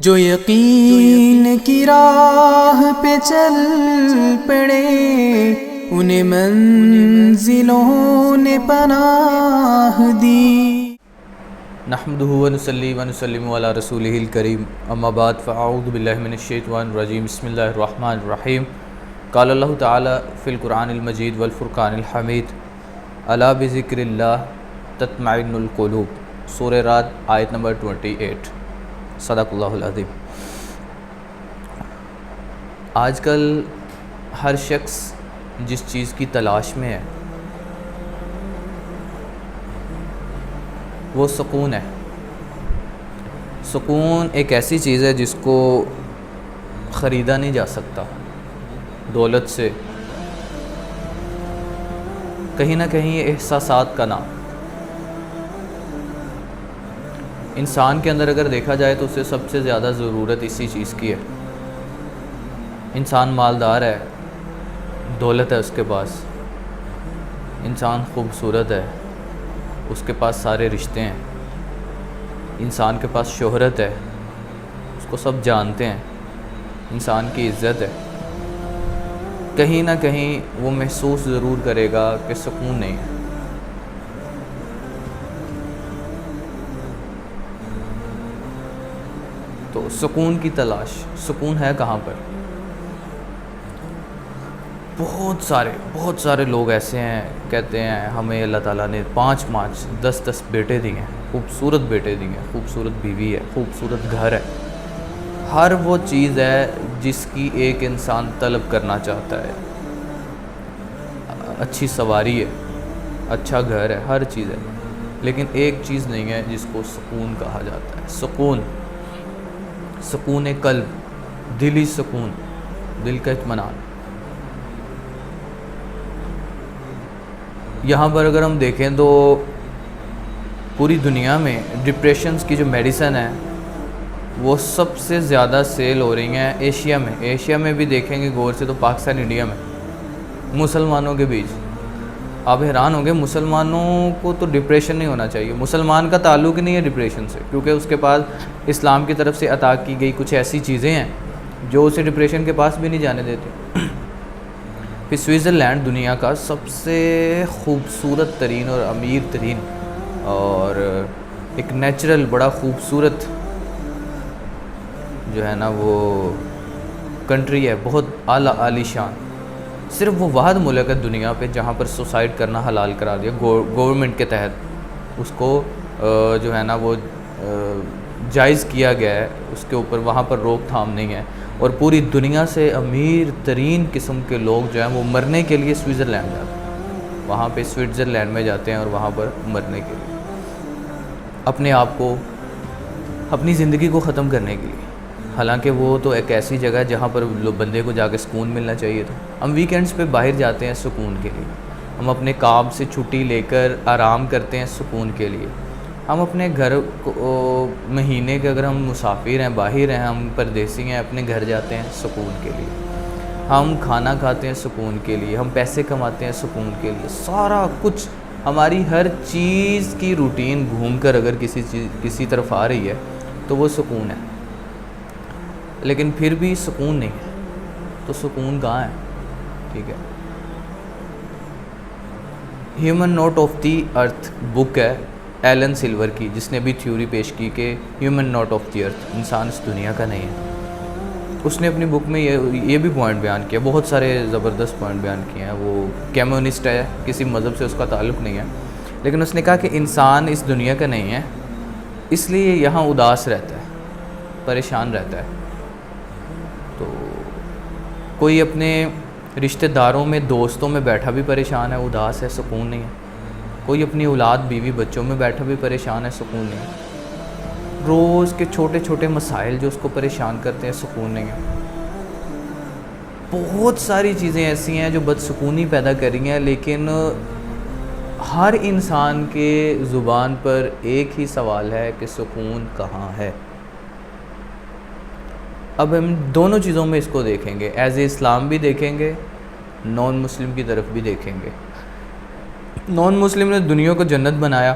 جو یقین کی راہ پہ چل پڑے انہیں منزلوں نے پناہ دی۔ نحمدہ ونصلی ونسلم علی رسولہ الکریم، اما بعد فاعوذ باللہ من الشیطان الرجیم، بسم اللہ الرحمن الرحیم۔ قال اللہ تعالی فی القرآن المجید والفرقان الحمید، الا بذکر اللہ تطمئن القلوب، سورہ رعد آیت نمبر 28۔ صدق اللہ العظیم۔ آج کل ہر شخص جس چیز کی تلاش میں ہے وہ سکون ہے۔ سکون ایک ایسی چیز ہے جس کو خریدا نہیں جا سکتا دولت سے، کہیں نہ کہیں یہ احساسات کا نام۔ انسان کے اندر اگر دیکھا جائے تو اسے سب سے زیادہ ضرورت اسی چیز کی ہے۔ انسان مالدار ہے، دولت ہے اس کے پاس، انسان خوبصورت ہے، اس کے پاس سارے رشتے ہیں، انسان کے پاس شہرت ہے، اس کو سب جانتے ہیں، انسان کی عزت ہے، کہیں نہ کہیں وہ محسوس ضرور کرے گا کہ سکون نہیں ہے۔ تو سکون کی تلاش، سکون ہے کہاں پر؟ بہت سارے لوگ ایسے ہیں کہتے ہیں ہمیں اللہ تعالیٰ نے 5 10 بیٹے دیے ہیں، خوبصورت بیٹے دیے ہیں، خوبصورت بیوی ہے، خوبصورت گھر ہے، ہر وہ چیز ہے جس کی ایک انسان طلب کرنا چاہتا ہے، اچھی سواری ہے، اچھا گھر ہے، ہر چیز ہے، لیکن ایک چیز نہیں ہے جس کو سکون کہا جاتا ہے۔ سکون قلب، دلی سکون، دل کا اطمینان۔ یہاں پر اگر ہم دیکھیں تو پوری دنیا میں ڈپریشنز کی جو میڈیسن ہے وہ سب سے زیادہ سیل ہو رہی ہیں ایشیا میں بھی دیکھیں گے غور سے تو پاکستان، انڈیا میں، مسلمانوں کے بیچ۔ آپ حیران ہوں گے، مسلمانوں کو تو ڈپریشن نہیں ہونا چاہیے، مسلمان کا تعلق نہیں ہے ڈپریشن سے، کیونکہ اس کے پاس اسلام کی طرف سے عطا کی گئی کچھ ایسی چیزیں ہیں جو اسے ڈپریشن کے پاس بھی نہیں جانے دیتے۔ پھر سوئٹزرلینڈ دنیا کا سب سے خوبصورت ترین اور امیر ترین اور ایک نیچرل بڑا خوبصورت جو ہے نا وہ کنٹری ہے، بہت اعلیٰ عالی شان۔ صرف وہ واحد ملک ہے دنیا پہ جہاں پر سوسائڈ کرنا حلال کرا دیا گورنمنٹ کے تحت، اس کو جو ہے نا وہ جائز کیا گیا ہے، اس کے اوپر وہاں پر روک تھام نہیں ہے، اور پوری دنیا سے امیر ترین قسم کے لوگ جو ہیں وہ مرنے کے لیے سوئٹزرلینڈ جاتے ہیں، وہاں پہ سوئٹزرلینڈ میں جاتے ہیں اور وہاں پر مرنے کے لیے، اپنے آپ کو، اپنی زندگی کو ختم کرنے کے لیے۔ حالانکہ وہ تو ایک ایسی جگہ ہے جہاں پر بندے کو جا کے سکون ملنا چاہیے تھا۔ ہم ویکینڈز پہ باہر جاتے ہیں سکون کے لیے، ہم اپنے کام سے چھٹی لے کر آرام کرتے ہیں سکون کے لیے، ہم اپنے گھر کو مہینے کے اگر ہم مسافر ہیں، باہر ہیں، ہم پردیسی ہیں، اپنے گھر جاتے ہیں سکون کے لیے، ہم کھانا کھاتے ہیں سکون کے لیے، ہم پیسے کماتے ہیں سکون کے لیے، سارا کچھ ہماری ہر چیز کی روٹین گھوم کر اگر کسی طرف آ رہی ہے تو وہ سکون ہے، لیکن پھر بھی سکون نہیں ہے، تو سکون کہاں ہے؟ ٹھیک ہے، ہیومن نوٹ آف دی ارتھ بک ہے ایلن سلور کی، جس نے بھی تھیوری پیش کی کہ ہیومن نوٹ آف دی ارتھ، انسان اس دنیا کا نہیں ہے۔ اس نے اپنی بک میں یہ بھی پوائنٹ بیان کیا، بہت سارے زبردست پوائنٹ بیان کیے ہیں۔ وہ کمیونسٹ ہے، کسی مذہب سے اس کا تعلق نہیں ہے، لیکن اس نے کہا کہ انسان اس دنیا کا نہیں ہے، اس لیے یہاں اداس رہتا ہے، پریشان رہتا ہے۔ تو کوئی اپنے رشتہ داروں میں، دوستوں میں بیٹھا بھی پریشان ہے، اداس ہے، سکون نہیں ہے۔ کوئی اپنی اولاد، بیوی، بچوں میں بیٹھا بھی پریشان ہے، سکون نہیں ہے۔ روز کے چھوٹے چھوٹے مسائل جو اس کو پریشان کرتے ہیں، سکون نہیں ہے۔ بہت ساری چیزیں ایسی ہیں جو بدسکونی پیدا کر رہی ہیں، لیکن ہر انسان کے زبان پر ایک ہی سوال ہے کہ سکون کہاں ہے؟ اب ہم دونوں چیزوں میں اس کو دیکھیں گے، ایز اے اسلام بھی دیکھیں گے، نان مسلم کی طرف بھی دیکھیں گے۔ نان مسلم نے دنیا کو جنت بنایا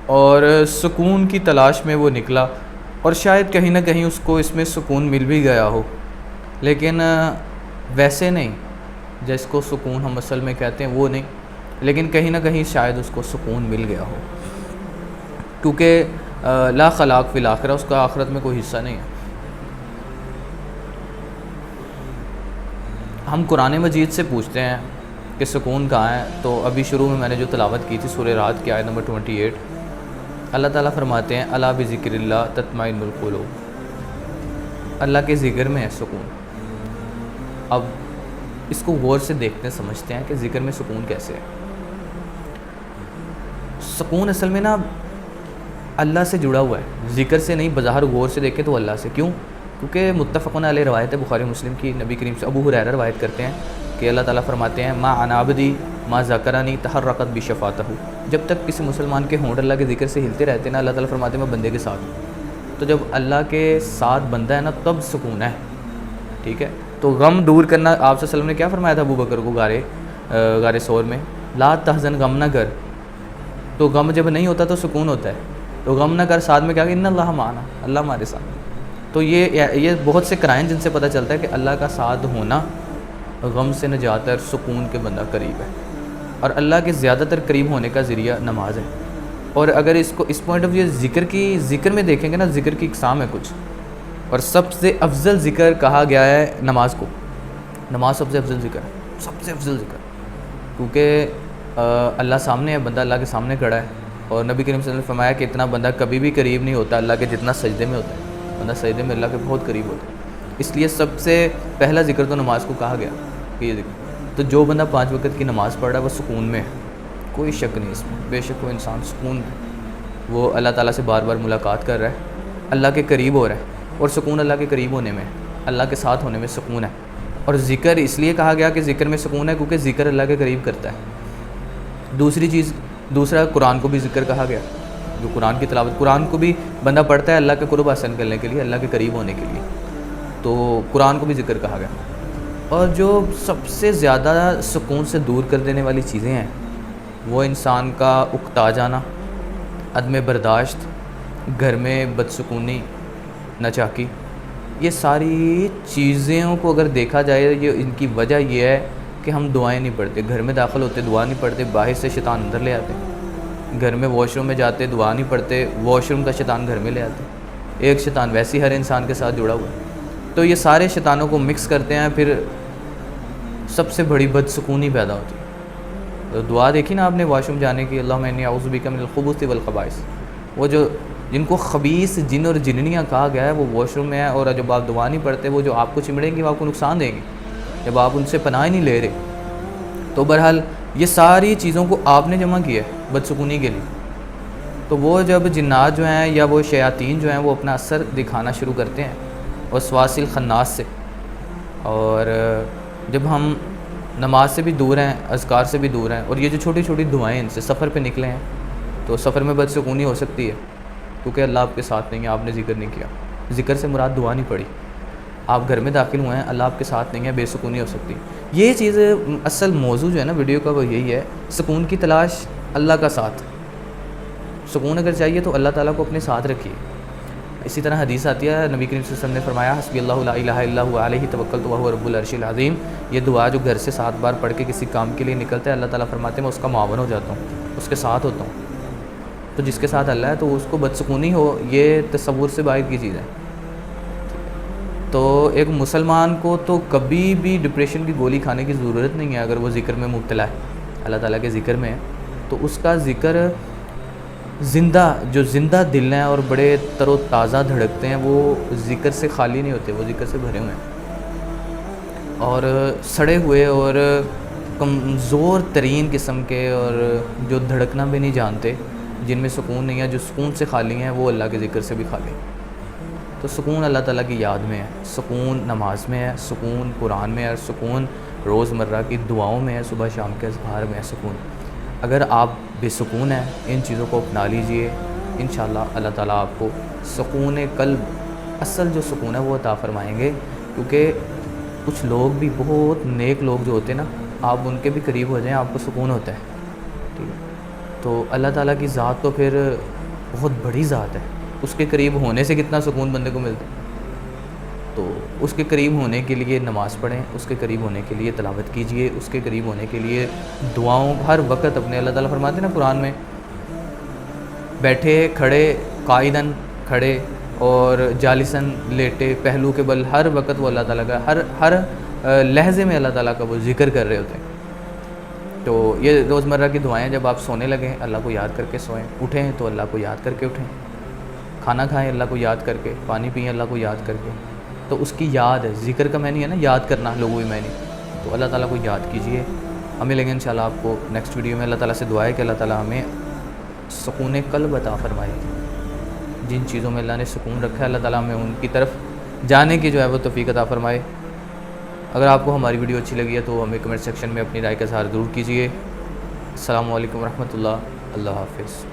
اور سکون کی تلاش میں وہ نکلا اور شاید کہیں نہ کہیں اس کو اس میں سکون مل بھی گیا ہو، لیکن ویسے نہیں جس کو سکون ہم اصل میں کہتے ہیں وہ نہیں، لیکن کہیں نہ کہیں شاید اس کو سکون مل گیا ہو، کیونکہ لا خلاق فی الآخرہ، اس کا آخرت میں کوئی حصہ نہیں ہے۔ ہم قرآن مجید سے پوچھتے ہیں کہ سکون کہاں ہے، تو ابھی شروع میں میں نے جو تلاوت کی تھی سورہ رعد کی آیت نمبر 28، اللہ تعالیٰ فرماتے ہیں الا بذکر اللہ تطمئن القلوب، اللہ کے ذکر میں ہے سکون۔ اب اس کو غور سے دیکھتے ہیں، سمجھتے ہیں کہ ذکر میں سکون کیسے ہے۔ سکون اصل میں نا اللہ سے جڑا ہوا ہے، ذکر سے نہیں، بظاہر غور سے دیکھیں تو اللہ سے۔ کیوں؟ کیونکہ متفقون علیہ روایت ہے بخاری مسلم کی، نبی کریم سے ابو ہریرہ روایت کرتے ہیں کہ اللہ تعالیٰ فرماتے ہیں ما عن عبدی ما ذکرنی تحرکت بشفاتہ، جب تک کسی مسلمان کے ہونٹ اللہ کے ذکر سے ہلتے رہتے ہیں نا، اللہ تعالیٰ فرماتے ہیں میں بندے کے ساتھ ہوں۔ تو جب اللہ کے ساتھ بندہ ہے نا تب سکون ہے، ٹھیک ہے؟ تو غم دور کرنا، آپ صلی اللہ علیہ وسلم نے کیا فرمایا تھا ابو بکر کو غار ثور میں، لا تحزن، غم نہ کر۔ تو غم جب نہیں ہوتا تو سکون ہوتا ہے، تو غم نہ کر، ساتھ میں کیا کہ ان اللہ معنا، اللہ ہمارے ساتھ۔ تو یہ بہت سے کرائن جن سے پتہ چلتا ہے کہ اللہ کا ساتھ ہونا غم سے نجات ہے اور سکون کے بندہ قریب ہے، اور اللہ کے زیادہ تر قریب ہونے کا ذریعہ نماز ہے۔ اور اگر اس کو اس پوائنٹ آف ویو ذکر میں دیکھیں گے نا، ذکر کی اقسام ہے کچھ، اور سب سے افضل ذکر کہا گیا ہے نماز کو، نماز سب سے افضل ذکر ہے، سب سے افضل ذکر، کیونکہ اللہ سامنے ہے، بندہ اللہ کے سامنے کھڑا ہے، اور نبی کریم صلی اللہ علیہ وسلم نے فرمایا کہ اتنا بندہ کبھی بھی قریب نہیں ہوتا اللہ کے جتنا سجدے میں ہوتا ہے، بندہ سجدے میں اللہ کے بہت قریب ہوتا ہے۔ اس لیے سب سے پہلا ذکر تو نماز کو کہا گیا کہ یہ ذکر۔ تو جو بندہ 5 وقت کی نماز پڑھ رہا ہے وہ سکون میں ہے، کوئی شک نہیں اس میں، بے شک وہ انسان سکون میں، وہ اللہ تعالیٰ سے بار بار ملاقات کر رہا ہے، اللہ کے قریب ہو رہا ہے، اور سکون اللہ کے قریب ہونے میں، اللہ کے ساتھ ہونے میں سکون ہے۔ اور ذکر اس لیے کہا گیا کہ ذکر میں سکون ہے کیونکہ ذکر اللہ کے قریب کرتا ہے۔ دوسرا قرآن کو بھی ذکر کہا گیا، جو قرآن کی تلاوت، قرآن کو بھی بندہ پڑھتا ہے اللہ کے قرب حاصل کرنے کے لیے، اللہ کے قریب ہونے کے لیے، تو قرآن کو بھی ذکر کہا گیا۔ اور جو سب سے زیادہ سکون سے دور کر دینے والی چیزیں ہیں وہ انسان کا اکتا جانا، عدم برداشت، گھر میں بدسکونی، ناچاکی، یہ ساری چیزوں کو اگر دیکھا جائے یہ ان کی وجہ یہ ہے کہ ہم دعائیں نہیں پڑھتے، گھر میں داخل ہوتے دعا نہیں پڑھتے، باہر سے شیطان اندر لے آتے، گھر میں واش روم میں جاتے دعا نہیں پڑھتے، واش روم کا شیطان گھر میں لے آتے، ایک شیطان ویسے ہر انسان کے ساتھ جڑا ہوا ہے۔ تو یہ سارے شیطانوں کو مکس کرتے ہیں، پھر سب سے بڑی بدسکونی پیدا ہوتی ہے۔ تو دعا دیکھی نا آپ نے واش روم جانے کی، اللہم انی اعوذ بک من الخبث والخبائث، وہ جو جن کو خبیث جن اور جننیاں کہا گیا ہے وہ واش روم میں ہے، اور جب آپ دعا نہیں پڑھتے وہ جو آپ کو چمڑیں گی وہ آپ کو نقصان دیں گی جب آپ ان سے پناہ ہی نہیں لے رہے۔ تو بہرحال یہ ساری چیزوں کو آپ نے جمع کیا ہے بدسکونی کے لیے، تو وہ جب جنات جو ہیں یا وہ شیاطین جو ہیں وہ اپنا اثر دکھانا شروع کرتے ہیں وسواس الخناس سے، اور جب ہم نماز سے بھی دور ہیں، اذکار سے بھی دور ہیں، اور یہ جو چھوٹی چھوٹی دعائیں ان سے سفر پہ نکلے ہیں، تو سفر میں بدسکونی ہو سکتی ہے کیونکہ اللہ آپ کے ساتھ نہیں ہے، آپ نے ذکر نہیں کیا، ذکر سے مراد دعا نہیں پڑھی، آپ گھر میں داخل ہوئے ہیں، اللہ آپ کے ساتھ نہیں ہے، بے سکونی ہو سکتی ہے۔ یہ چیز اصل موضوع جو ہے نا ویڈیو کا وہ یہی ہے، سکون کی تلاش اللہ کا ساتھ، سکون اگر چاہیے تو اللہ تعالیٰ کو اپنے ساتھ رکھیے۔ اسی طرح حدیث آتی ہے، نبی کریم صلی اللہ علیہ وسلم نے فرمایا حسبی اللہ لا الہ الا هو علیہ توکلت وہو رب العرش العظیم، یہ دعا جو گھر سے 7 بار پڑھ کے کسی کام کے لیے نکلتا ہے، اللہ تعالیٰ فرماتے ہیں میں اس کا معاون ہو جاتا ہوں، اس کے ساتھ ہوتا ہوں۔ تو جس کے ساتھ اللہ ہے تو اس کو بدسکونی ہو، یہ تصور سے باہر کی چیز ہے۔ تو ایک مسلمان کو تو کبھی بھی ڈپریشن کی گولی کھانے کی ضرورت نہیں ہے اگر وہ ذکر میں مبتلا ہے، اللہ تعالیٰ کے ذکر میں ہے، تو اس کا ذکر جو زندہ دل ہیں اور بڑے تر و تازہ دھڑکتے ہیں، وہ ذکر سے خالی نہیں ہوتے، وہ ذکر سے بھرے ہوئے ہیں، اور سڑے ہوئے اور کمزور ترین قسم کے اور جو دھڑکنا بھی نہیں جانتے، جن میں سکون نہیں ہے، جو سکون سے خالی ہیں، وہ اللہ کے ذکر سے بھی خالی ہیں۔ تو سکون اللہ تعالیٰ کی یاد میں ہے، سکون نماز میں ہے، سکون قرآن میں ہے، سکون روزمرہ کی دعاؤں میں ہے، صبح شام کے اذکار میں ہے سکون۔ اگر آپ بے سکون ہیں ان چیزوں کو اپنا لیجئے، انشاءاللہ اللہ تعالیٰ آپ کو سکون قلب، اصل جو سکون ہے وہ عطا فرمائیں گے، کیونکہ کچھ لوگ بھی بہت نیک لوگ جو ہوتے ہیں نا، آپ ان کے بھی قریب ہو جائیں آپ کو سکون ہوتا ہے، ٹھیک ہے؟ تو اللہ تعالیٰ کی ذات تو پھر بہت بڑی ذات ہے، اس کے قریب ہونے سے کتنا سکون بندے کو ملتا ہے. تو اس کے قریب ہونے کے لیے نماز پڑھیں, اس کے قریب ہونے کے لیے تلاوت کیجئے, اس کے قریب ہونے کے لیے دعاؤں ہر وقت اپنے, اللہ تعالیٰ فرماتے ہیں نا قرآن میں, بیٹھے کھڑے قائدن کھڑے اور جالسن لیٹے پہلو کے بل, ہر وقت وہ اللہ تعالیٰ کا ہر لحظے میں اللہ تعالیٰ کا وہ ذکر کر رہے ہوتے ہیں. تو یہ روزمرہ کی دعائیں, جب آپ سونے لگیں اللہ کو یاد کر کے سوئیں, اٹھیں تو اللہ کو یاد کر کے اٹھیں, کھانا کھائیں اللہ کو یاد کر کے, پانی پئیں اللہ کو یاد کر کے. تو اس کی یاد ہے, ذکر کا معنی ہے نا یاد کرنا, لغوی معنی. تو اللہ تعالیٰ کو یاد کیجئے. ہمیں لگیں انشاءاللہ آپ کو نیکسٹ ویڈیو میں. اللہ تعالیٰ سے دعا ہے کہ اللہ تعالیٰ ہمیں سکون قلب عطا فرمائے. جن چیزوں میں اللہ نے سکون رکھا ہے اللہ تعالیٰ ہمیں ان کی طرف جانے کی جو ہے وہ توفیق عطا فرمائے. اگر آپ کو ہماری ویڈیو اچھی لگی ہے تو ہمیں کمنٹ سیکشن میں اپنی رائے کا اظہار ضرور کیجیے. السلام علیکم ورحمۃ اللہ. اللہ حافظ.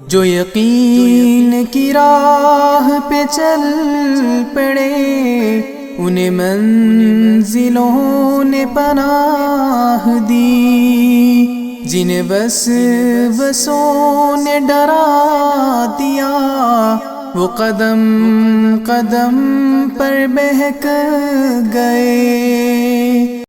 جو یقین کی راہ پہ چل پڑے انہیں منزلوں نے پناہ دی, جنہیں وسوسوں نے ڈرا دیا وہ قدم قدم پر بہک گئے.